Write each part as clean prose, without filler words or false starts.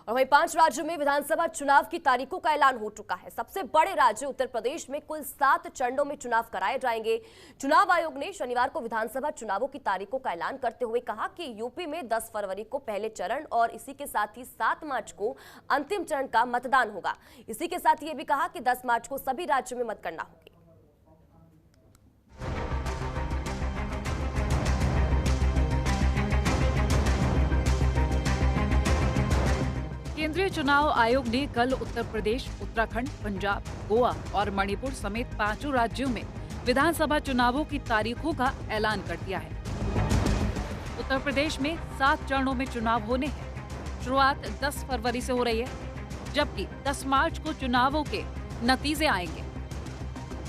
और वहीं 5 राज्यों में विधानसभा चुनाव की तारीखों का ऐलान हो चुका है। सबसे बड़े राज्य उत्तर प्रदेश में कुल 7 चरणों में चुनाव कराए जाएंगे। चुनाव आयोग ने शनिवार को विधानसभा चुनावों की तारीखों का ऐलान करते हुए कहा कि यूपी में 10 फरवरी को पहले चरण और इसी के साथ ही 7 मार्च को अंतिम चरण का मतदान होगा। इसी के साथ ये भी कहा कि 10 मार्च को सभी राज्यों में मतगणना होगी। केंद्रीय चुनाव आयोग ने कल उत्तर प्रदेश, उत्तराखंड, पंजाब, गोवा और मणिपुर समेत 5 राज्यों में विधानसभा चुनावों की तारीखों का ऐलान कर दिया है। उत्तर प्रदेश में 7 चरणों में चुनाव होने हैं। शुरुआत 10 फरवरी से हो रही है, जबकि 10 मार्च को चुनावों के नतीजे आएंगे।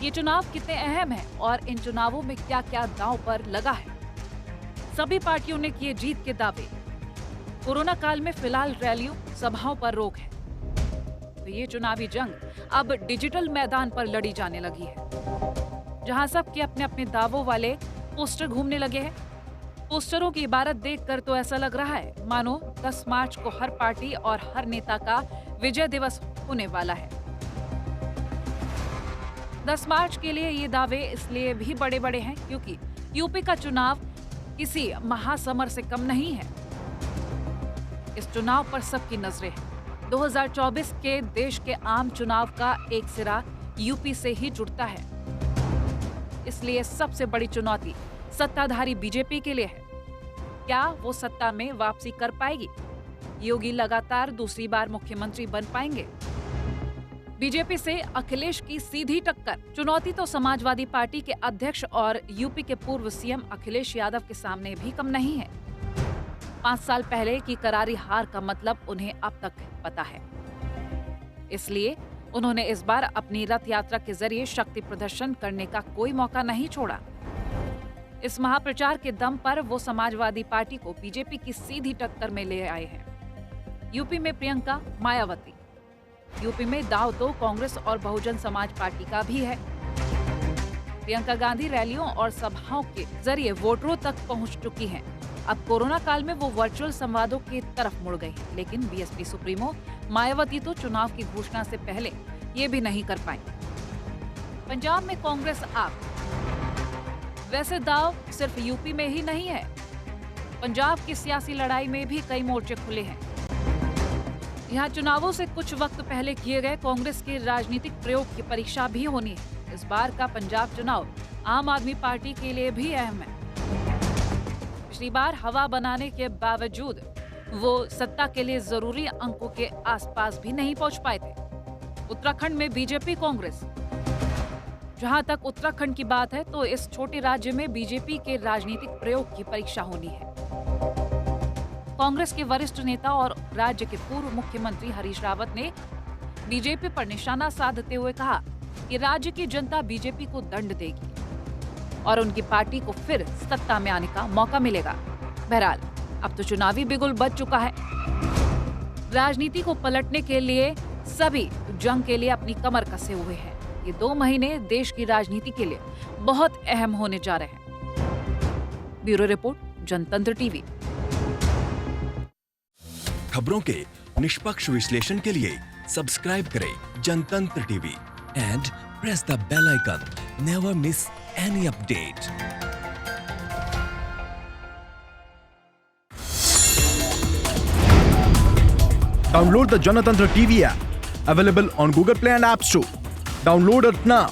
ये चुनाव कितने अहम हैं और इन चुनावों में क्या क्या दांव पर लगा है। सभी पार्टियों ने किए जीत के दावे। कोरोना काल में फिलहाल रैलियों, सभाओं पर रोक है, तो ये चुनावी जंग अब डिजिटल मैदान पर लड़ी जाने लगी है, जहां सबके अपने अपने दावों वाले पोस्टर घूमने लगे हैं। पोस्टरों की इबारत देखकर तो ऐसा लग रहा है मानो 10 मार्च को हर पार्टी और हर नेता का विजय दिवस होने वाला है। 10 मार्च के लिए ये दावे इसलिए भी बड़े बड़े हैं क्योंकि यूपी का चुनाव किसी महासमर से कम नहीं है। इस चुनाव पर सबकी नजरें हैं। 2024 के देश के आम चुनाव का एक सिरा यूपी से ही जुड़ता है, इसलिए सबसे बड़ी चुनौती सत्ताधारी बीजेपी के लिए है। क्या वो सत्ता में वापसी कर पाएगी? योगी लगातार दूसरी बार मुख्यमंत्री बन पाएंगे? बीजेपी से अखिलेश की सीधी टक्कर। चुनौती तो समाजवादी पार्टी के अध्यक्ष और यूपी के पूर्व सीएम अखिलेश यादव के सामने भी कम नहीं है। 5 साल पहले की करारी हार का मतलब उन्हें अब तक पता है, इसलिए उन्होंने इस बार अपनी रथ यात्रा के जरिए शक्ति प्रदर्शन करने का कोई मौका नहीं छोड़ा। इस महाप्रचार के दम पर वो समाजवादी पार्टी को बीजेपी की सीधी टक्कर में ले आए हैं। यूपी में प्रियंका, मायावती। यूपी में दांव तो कांग्रेस और बहुजन समाज पार्टी का भी है। प्रियंका गांधी रैलियों और सभाओं के जरिए वोटरों तक पहुंच चुकी हैं। अब कोरोना काल में वो वर्चुअल संवादों की तरफ मुड़ गई, लेकिन बीएसपी सुप्रीमो मायावती तो चुनाव की घोषणा से पहले ये भी नहीं कर पाई। पंजाब में कांग्रेस आप। वैसे दाव सिर्फ यूपी में ही नहीं है, पंजाब की सियासी लड़ाई में भी कई मोर्चे खुले हैं। यहाँ चुनावों से कुछ वक्त पहले किए गए कांग्रेस के राजनीतिक प्रयोग की परीक्षा भी होनी है। इस बार का पंजाब चुनाव आम आदमी पार्टी के लिए भी अहम है। पिछली बार हवा बनाने के बावजूद वो सत्ता के लिए जरूरी अंकों के आसपास भी नहीं पहुंच पाए थे। उत्तराखंड में बीजेपी कांग्रेस। जहां तक उत्तराखंड की बात है तो इस छोटे राज्य में बीजेपी के राजनीतिक प्रयोग की परीक्षा होनी है। कांग्रेस के वरिष्ठ नेता और राज्य के पूर्व मुख्यमंत्री हरीश रावत ने बीजेपी पर निशाना साधते हुए कहा कि राज्य की जनता बीजेपी को दंड देगी और उनकी पार्टी को फिर सत्ता में आने का मौका मिलेगा। बहरहाल अब तो चुनावी बिगुल बज चुका है। राजनीति को पलटने के लिए सभी जंग के लिए अपनी कमर कसे हुए हैं। ये 2 महीने देश की राजनीति के लिए बहुत अहम होने जा रहे हैं। Bureau report, Jantantra TV. खबरों के निष्पक्ष विश्लेषण के लिए सब्सक्राइब करें Jantantra TV and press the bell icon. Never miss any update. Download the Janatantra TV app, available on Google Play and App Store. Download it now.